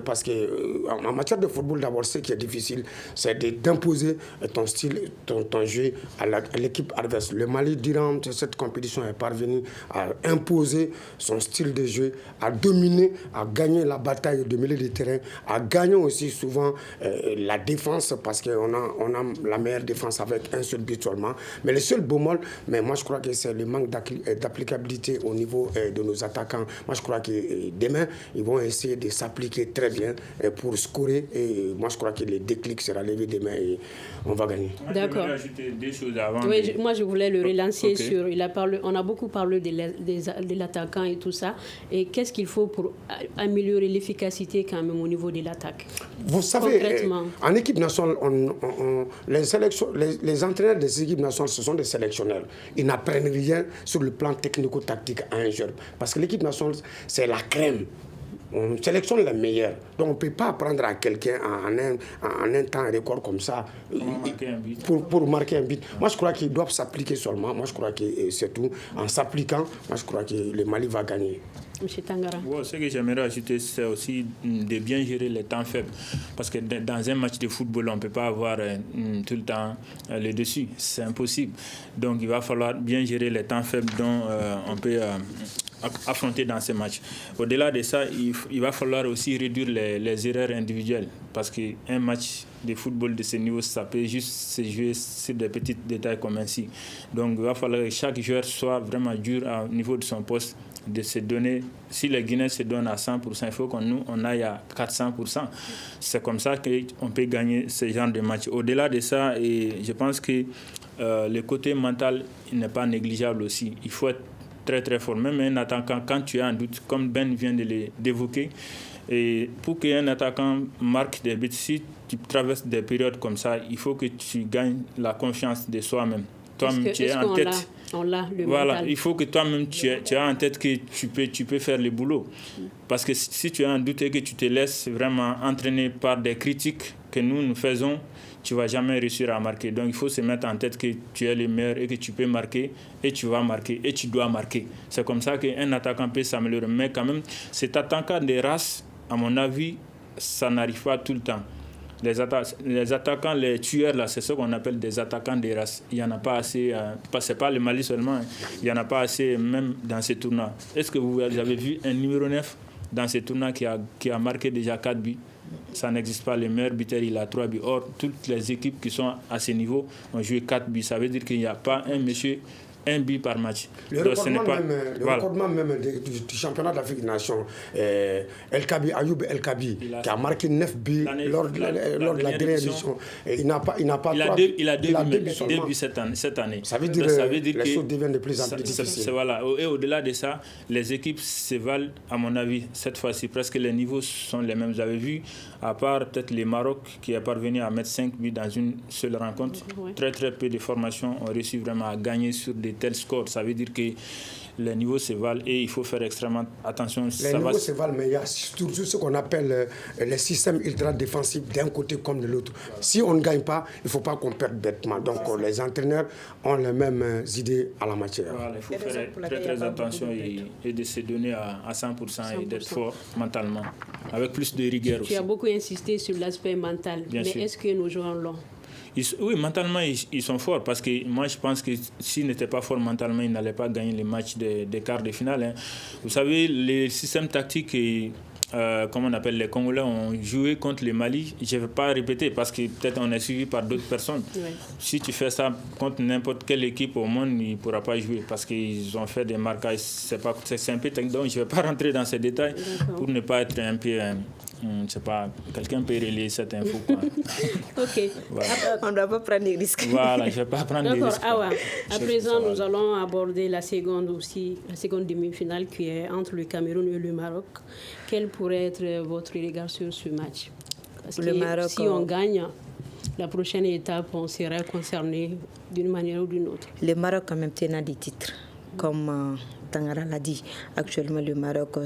S3: parce que en matière de football, d'abord, ce qui est difficile, c'est d'imposer ton style, ton jeu à l'équipe adverse. Le Mali, durant cette compétition, est parvenu à imposer son style de jeu, à dominer, à gagner la bataille de milieu de terrain, à gagner aussi souvent la défense, parce qu'on a la meilleure défense avec un seul but seulement. Mais le seul bémol, mais moi je crois que c'est le manque d'applicabilité au niveau de nos attaques. Moi, je crois que demain, ils vont essayer de s'appliquer très bien pour scorer. Et moi, je crois que le déclic sera levé demain et on va gagner.
S2: D'accord.
S4: Je voulais ajouter des choses avant.
S2: Oui, moi, je voulais le relancer sur... On a beaucoup parlé de l'attaquant et tout ça. Et qu'est-ce qu'il faut pour améliorer l'efficacité quand même au niveau de l'attaque?
S3: Vous savez, en équipe nationale, les entraîneurs des équipes nationales, ce sont des sélectionneurs. Ils n'apprennent rien sur le plan technico-tactique à un jeune. Parce que l'équipe nationale, c'est la crème. On sélectionne les meilleurs. Donc on ne peut pas apprendre à quelqu'un en un temps record comme ça pour marquer un but. Moi, je crois qu'ils doivent s'appliquer seulement. Moi, je crois que c'est tout. En s'appliquant, moi, je crois que le Mali va gagner.
S2: M. Tangara.
S4: Ce que j'aimerais ajouter, c'est aussi de bien gérer les temps faibles. Parce que dans un match de football, on ne peut pas avoir tout le temps le dessus. C'est impossible. Donc, il va falloir bien gérer les temps faibles dont on peut affronter dans ces matchs. Au-delà de ça, il va falloir aussi réduire les erreurs individuelles. Parce qu'un match de football de ce niveau, ça peut juste se jouer sur des petits détails comme ainsi. Donc, il va falloir que chaque joueur soit vraiment dur au niveau de son poste, de se donner. Si les Guinéens se donnent à 100%, il faut qu'on aille à 400%. C'est comme ça qu'on peut gagner ce genre de match. Au-delà de ça, et je pense que le côté mental n'est pas négligeable aussi. Il faut être très très fort. Même un attaquant, quand tu as un doute, comme Ben vient d'évoquer, et pour qu'un attaquant marque des buts, si tu traverses des périodes comme ça, il faut que tu gagnes la confiance de soi-même. toi-même tu es en tête.
S2: On l'a, le
S4: voilà,
S2: mental.
S4: il faut que toi-même tu aies en tête que tu peux faire le boulot. Parce que si tu as un doute et que tu te laisses vraiment entraîner par des critiques que nous faisons, tu ne vas jamais réussir à marquer. Donc il faut se mettre en tête que tu es le meilleur et que tu peux marquer et tu vas marquer et tu dois marquer. C'est comme ça qu'un attaquant peut s'améliorer. Mais quand même, cet attaquant de race, à mon avis, ça n'arrive pas tout le temps. Les attaquants, les tueurs, là, c'est ce qu'on appelle des attaquants de race. Il n'y en a pas assez, c'est pas le Mali seulement, hein. Il n'y en a pas assez même dans ces tournois. Est-ce que vous avez vu un numéro 9 dans ces tournois qui a marqué déjà 4 buts? Ça n'existe pas. Le meilleur buteur, il a 3 buts. Or, toutes les équipes qui sont à ce niveau ont joué 4 buts. Ça veut dire qu'il n'y a pas un monsieur, un but par match.
S3: Le recordement même du championnat d'Afrique des Nations, Ayoub El Kabi, qui a marqué 9 buts lors de la dernière édition. Il a 2 buts cette année. Ça veut dire que les choses deviennent de plus en plus difficiles.
S4: Voilà. Et au-delà de ça, les équipes se valent, à mon avis, cette fois-ci. Presque les niveaux sont les mêmes. Vous avez vu, à part peut-être le Maroc qui est parvenu à mettre 5 buts dans une seule rencontre, très très peu de formations ont réussi vraiment à gagner sur des tels scores. Ça veut dire que les niveaux se valent et il faut faire extrêmement attention.
S3: Les niveaux se valent, mais il y a surtout ce qu'on appelle les systèmes ultra-défensifs d'un côté comme de l'autre. Si on ne gagne pas, il ne faut pas qu'on perde bêtement. Donc les entraîneurs ont les mêmes idées à la matière.
S4: Voilà, il faut faire très très attention et de se donner à 100% et d'être fort mentalement, avec plus de rigueur aussi.
S2: Tu as beaucoup insisté sur l'aspect mental, mais est-ce que nos joueurs l'ont?
S4: Oui, mentalement, ils sont forts parce que moi, je pense que s'ils n'étaient pas forts mentalement, ils n'allaient pas gagner les matchs des quarts de finale. Hein. Vous savez, les systèmes tactiques, comme on appelle les Congolais, ont joué contre le Mali. Je ne vais pas répéter parce que peut-être on est suivi par d'autres personnes. Oui. Si tu fais ça contre n'importe quelle équipe au monde, il ne pourra pas jouer parce qu'ils ont fait des marquages. C'est un peu technique, donc je ne vais pas rentrer dans ces détails pour ne pas être un peu... je ne sais pas, quelqu'un peut relayer cette info.
S2: Ok.
S5: Voilà. On ne doit pas prendre des risques.
S4: Voilà, je ne vais pas prendre des risques.
S2: D'accord. À présent, nous allons aborder la seconde demi-finale qui est entre le Cameroun et le Maroc. Quel pourrait être votre regard sur ce match? Parce que Maroc, si on gagne, la prochaine étape, on sera concerné d'une manière ou d'une autre.
S5: Le Maroc quand même tient des titres, comme... Tangara l'a dit, actuellement le Maroc,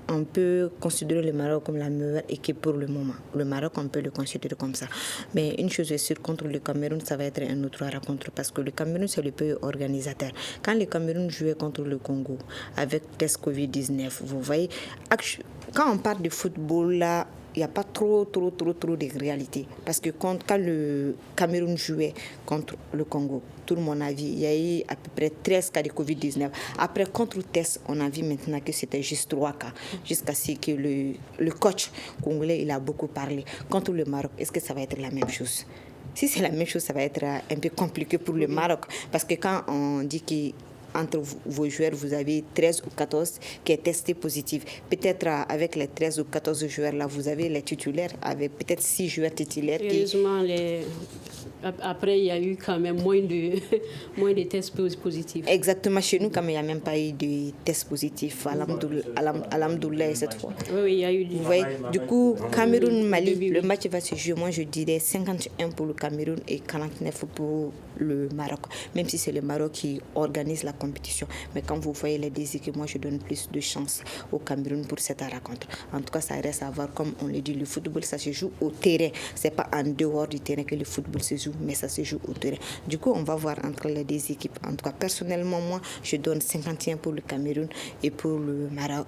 S5: on peut considérer le Maroc comme la meilleure équipe pour le moment. Le Maroc, on peut le considérer comme ça. Mais une chose est sûre, contre le Cameroun, ça va être un autre rencontre parce que le Cameroun, c'est le pays organisateur. Quand le Cameroun jouait contre le Congo avec test Covid-19, vous voyez, quand on parle de football, là, il n'y a pas trop de réalité. Parce que quand le Cameroun jouait contre le Congo, tout le monde a vu, il y a eu à peu près 13 cas de Covid-19. Après, contre le test, on a vu maintenant que c'était juste 3 cas. Jusqu'à ce que le coach congolais, il a beaucoup parlé. Contre le Maroc, est-ce que ça va être la même chose? Si c'est la même chose, ça va être un peu compliqué pour le Maroc. Parce que quand on dit que entre vos joueurs, vous avez 13 ou 14 qui est testé positif. Peut-être avec les 13 ou 14 joueurs-là, vous avez les titulaires, avec peut-être 6 joueurs titulaires.
S2: Heureusement, après, il y a eu quand même moins de tests positifs.
S5: Exactement. Chez nous, quand même, il n'y a même pas eu de tests positifs. Alhamdoulilah, cette fois.
S2: Oui, il y a eu
S5: du... Vous voyez, du coup, Cameroun-Mali, le match va se jouer. Moi, je dirais 51 pour le Cameroun et 49 pour le Maroc. Même si c'est le Maroc qui organise la compétition. Mais quand vous voyez les deux équipes, moi je donne plus de chance au Cameroun pour cette rencontre. En tout cas, ça reste à voir. Comme on le dit, le football, ça se joue au terrain. C'est pas en dehors du terrain que le football se joue, mais ça se joue au terrain. Du coup, on va voir entre les deux équipes. En tout cas, personnellement, moi, je donne 51 pour le Cameroun et pour le Maroc,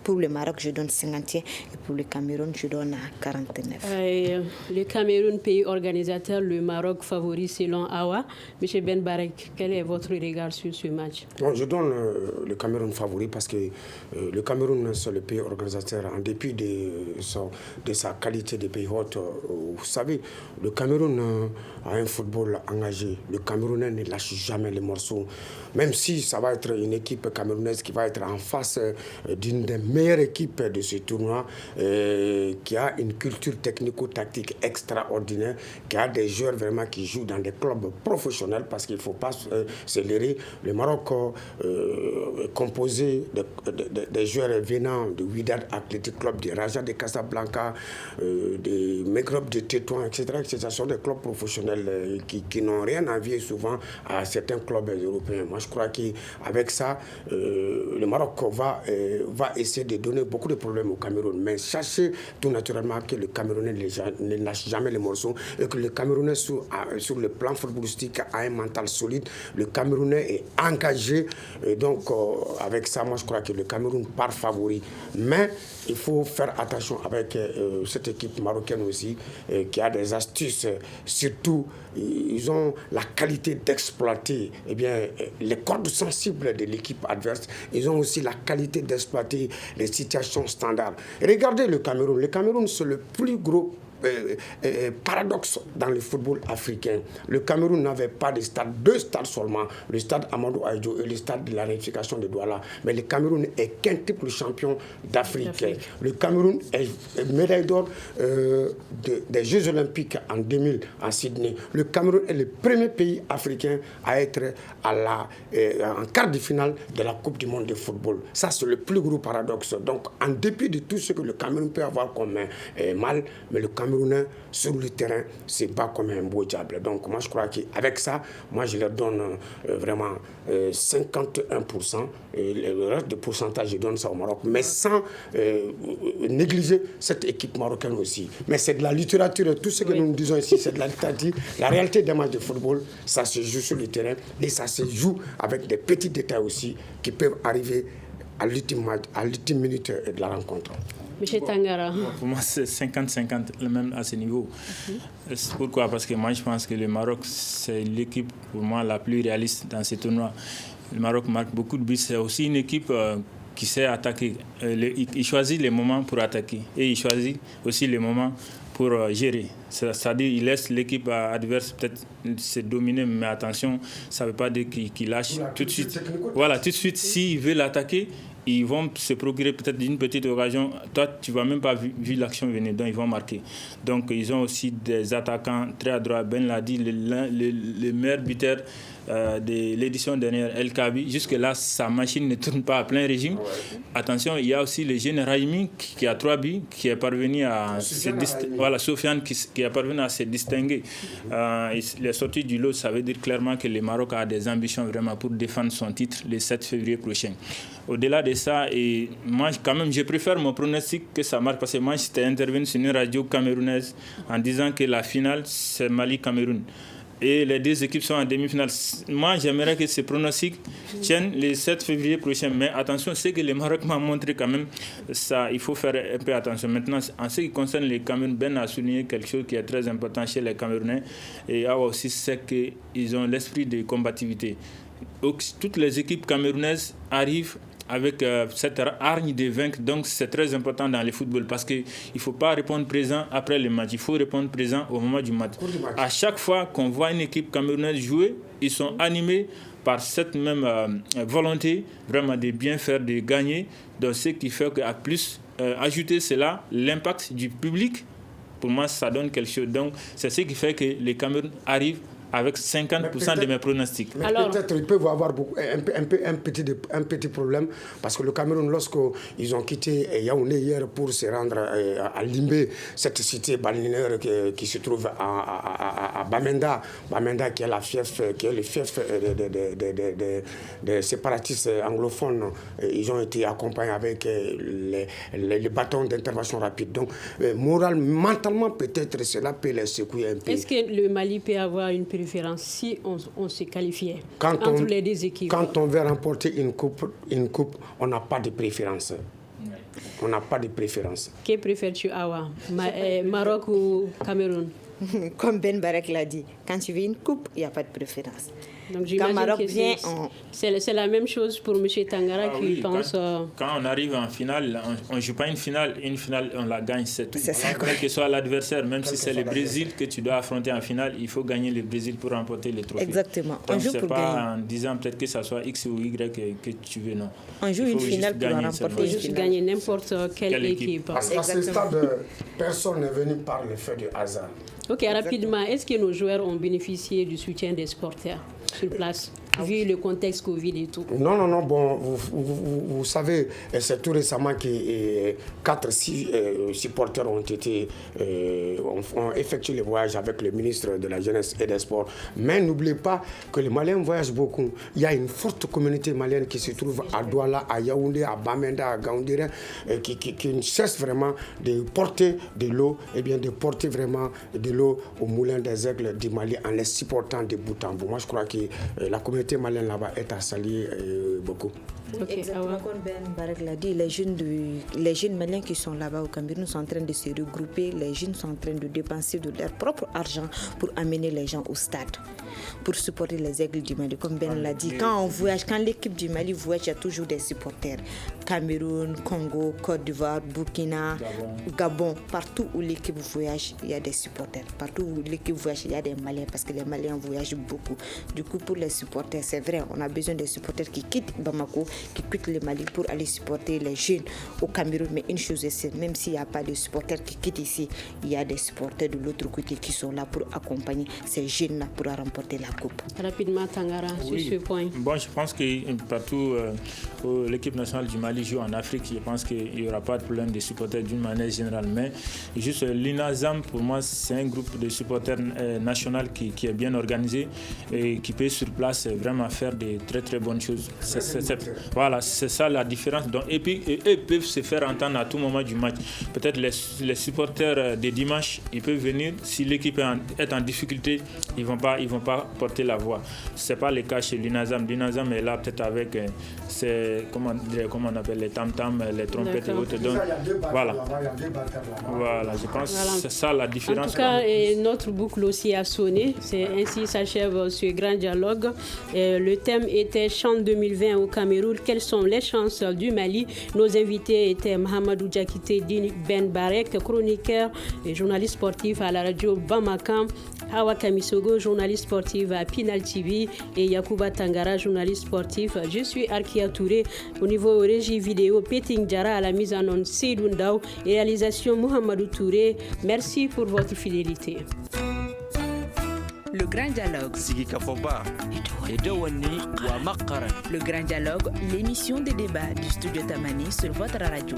S5: pour le Maroc, je donne 51 et pour le Cameroun, je donne 49.
S2: Le Cameroun, pays organisateur, le Maroc favori selon Awa. Monsieur Ben Barek, quel est votre regard sur ce match?
S3: Bon, je donne le Cameroun favori parce que le Cameroun, c'est le pays organisateur en dépit de sa qualité de pays hôte. Vous savez, le Cameroun a un football engagé. Le Camerounais ne lâche jamais les morceaux. Même si ça va être une équipe camerounaise qui va être en face d'une des meilleure équipe de ce tournoi qui a une culture technico-tactique extraordinaire, qui a des joueurs vraiment qui jouent dans des clubs professionnels parce qu'il ne faut pas se leurrer. Le Maroc est composé des joueurs venant de Wydad Athletic Club, de Raja de Casablanca, de Maghreb de Tétouan, etc., ce sont des clubs professionnels qui n'ont rien à envier souvent à certains clubs européens. Moi, je crois qu'avec ça, le Maroc va essayer de donner beaucoup de problèmes au Cameroun. Mais sachez tout naturellement que le Camerounais ne lâche jamais les morceaux et que le Camerounais, sur le plan footballistique, a un mental solide. Le Camerounais est engagé. Et donc, avec ça, moi, je crois que le Cameroun part favori. Mais il faut faire attention avec cette équipe marocaine aussi, qui a des astuces. Surtout, ils ont la qualité d'exploiter les cordes sensibles de l'équipe adverse. Ils ont aussi la qualité d'exploiter les situations standards. Regardez le Cameroun. Le Cameroun, c'est le plus gros paradoxe dans le football africain. Le Cameroun n'avait pas de stade, 2 stades seulement, le stade Amadou Ahidjo et le stade de la réunification de Douala. Mais le Cameroun est quintuple champion d'Afrique. Le Cameroun est médaille d'or des Jeux Olympiques en 2000 à Sydney. Le Cameroun est le premier pays africain à être en quart de finale de la Coupe du monde de football. Ça, c'est le plus gros paradoxe. Donc, en dépit de tout ce que le Cameroun peut avoir comme mal, mais le Camerounais sur le terrain se bat comme un beau diable. Donc moi je crois qu'avec ça, moi je leur donne vraiment 51%. Et le reste de pourcentage, je donne ça au Maroc, mais sans négliger cette équipe marocaine aussi. Mais c'est de la littérature, tout ce que nous disons ici, c'est de la littérature. La réalité des matchs de football, ça se joue sur le terrain et ça se joue avec des petits détails aussi qui peuvent arriver à l'ultime minute de la rencontre.
S2: M. Tangara.
S4: Pour moi, c'est 50-50, même à ce niveau. Pourquoi? Parce que moi, je pense que le Maroc, c'est l'équipe, pour moi, la plus réaliste dans ce tournoi. Le Maroc marque beaucoup de buts. C'est aussi une équipe qui sait attaquer. Il choisit les moments pour attaquer. Et il choisit aussi les moments pour gérer. C'est-à-dire qu'il laisse l'équipe adverse peut-être se dominer, mais attention, ça ne veut pas dire qu'il lâche tout de suite. Voilà, tout de suite, s'il veut l'attaquer, ils vont se procurer peut-être une petite occasion. Toi, tu ne vas même pas vu l'action venir, donc ils vont marquer. Donc, ils ont aussi des attaquants très adroits. Ben l'a dit, le meilleur buteur de l'édition dernière, El Kabi. Jusque-là, sa machine ne tourne pas à plein régime. Attention, il y a aussi le jeune Raimi qui a 3 buts, qui est parvenu à se distinguer. Voilà, Sofiane qui est parvenu à se distinguer. Il est sorti du lot, ça veut dire clairement que le Maroc a des ambitions vraiment pour défendre son titre le 7 février prochain. Au-delà de ça, et moi, quand même, je préfère mon pronostic que ça marche parce que moi, j'étais intervenu sur une radio camerounaise en disant que la finale, c'est Mali-Cameroun. Et les 2 équipes sont en demi-finale. Moi, j'aimerais que ce pronostic tienne le 7 février prochain. Mais attention, c'est que le Maroc m'a montré quand même, ça, il faut faire un peu attention. Maintenant, en ce qui concerne les Camerounais, Ben a souligné quelque chose qui est très important chez les Camerounais. Et Awa aussi, c'est qu'ils ont l'esprit de combativité. Donc, toutes les équipes camerounaises arrivent avec cette hargne de vaincre. Donc, c'est très important dans le football parce qu'il ne faut pas répondre présent après le match. Il faut répondre présent au moment du match. À chaque fois qu'on voit une équipe camerounaise jouer, ils sont animés par cette même volonté vraiment de bien faire, de gagner. Donc, ce qui fait qu'à plus ajouter cela, l'impact du public, pour moi, ça donne quelque chose. Donc, c'est ce qui fait que les Camerounais arrivent avec 50% de mes pronostics.
S3: Mais alors, peut-être ils peuvent avoir un petit problème parce que le Cameroun, lorsqu'ils ont quitté Yaoundé hier pour se rendre à Limbé, cette cité balnéaire qui se trouve à Bamenda, qui est le fief des séparatistes anglophones, ils ont été accompagnés avec les bâtons d'intervention rapide. Donc, mentalement, peut-être cela peut les secouer un peu.
S2: Est-ce que le Mali peut avoir une préférence si on se qualifiait entre les 2 équipes?
S3: Quand on veut remporter une coupe, on n'a pas de préférence. On n'a pas de préférence.
S2: Que préfères-tu, Awa? Maroc ou Cameroun?
S5: Comme Ben Barek l'a dit, quand tu veux une coupe, il n'y a pas de préférence.
S2: Donc j'imagine que c'est la même chose pour M. Tangara qui pense...
S4: Quand on arrive en finale, on ne joue pas une finale on la gagne, c'est tout.
S5: C'est ça,
S4: quel que soit l'adversaire, même si c'est le Brésil que tu dois affronter en finale, il faut gagner le Brésil pour remporter le trophée.
S5: Exactement.
S4: Donc c'est pas en disant peut-être que ça soit X ou Y que tu veux, non.
S5: On joue une finale pour remporter.
S2: Il faut juste gagner n'importe quelle équipe.
S3: Parce qu'à ce stade, personne n'est venu par le fait du hasard.
S2: Ok, rapidement, est-ce que nos joueurs ont bénéficié du soutien des supporters sur place? vu le contexte Covid et tout?
S3: Non, bon, vous savez, c'est tout récemment que 4-6 supporters ont effectué le voyage avec le ministre de la Jeunesse et des Sports. Mais n'oubliez pas que les Maliens voyagent beaucoup. Il y a une forte communauté malienne qui se trouve à Douala, à Yaoundé, à Bamenda, à Gaoundéré, qui ne cesse vraiment de porter de l'eau, et bien de porter vraiment de l'eau au moulin des Aigles du Mali en les supportant de bout en bout. Moi, je crois que la communauté malienne là-bas est à saluer beaucoup.
S5: Okay. Exactement comme Ben Barek l'a dit, les jeunes maliens qui sont là-bas au Cameroun sont en train de se regrouper, les jeunes sont en train de dépenser de leur propre argent pour amener les gens au stade, pour supporter les Aigles du Mali. Comme Ben l'a dit, quand on voyage, quand l'équipe du Mali voyage, il y a toujours des supporters. Cameroun, Congo, Côte d'Ivoire, Burkina, Gabon, partout où l'équipe voyage, il y a des supporters. Partout où l'équipe voyage, il y a des Maliens parce que les Maliens voyagent beaucoup. Du coup, pour les supporters, c'est vrai, on a besoin des supporters qui quittent Bamako, qui quittent le Mali pour aller supporter les jeunes au Cameroun. Mais une chose est sûre, même s'il n'y a pas de supporters qui quittent ici, il y a des supporters de l'autre côté qui sont là pour accompagner ces jeunes-là pour remporter la coupe.
S2: Rapidement, Tangara, sur ce point.
S4: Bon, je pense que partout où l'équipe nationale du Mali joue en Afrique, je pense qu'il n'y aura pas de problème de supporters d'une manière générale. Mais juste l'UNAZAM, pour moi, c'est un groupe de supporters national qui est bien organisé et qui peut sur place vraiment faire de très très bonnes choses. Voilà, c'est ça la différence. Donc, et puis, eux peuvent se faire entendre à tout moment du match. Peut-être les supporters de dimanche, ils peuvent venir. Si l'équipe est en difficulté, ils vont pas porter la voix. C'est pas le cas chez l'UNAZAM. L'UNAZAM est là peut-être avec comment on appelle les tam-tams, les trompettes et autres. Donc, voilà, je pense que c'est ça la différence.
S2: En tout cas, notre boucle aussi a sonné. C'est ainsi s'achève ce grand dialogue. Le thème était Chant 2020 au Cameroun. Quelles sont les chances du Mali? Nos invités étaient Mahamadou Diakité Ben Barek, chroniqueur et journaliste sportif à la radio Bamako, Hawa Kamisogo, journaliste sportive à Pinal TV, et Yacouba Tangara, journaliste sportif. Je suis Arkia Touré. Au niveau régie vidéo, Peting Djara, à la mise en onde Seydou Ndaw et réalisation Mohamedou Touré. Merci pour votre fidélité.
S1: Le Grand Dialogue. Le Grand Dialogue, l'émission des débats du studio Tamani sur votre radio.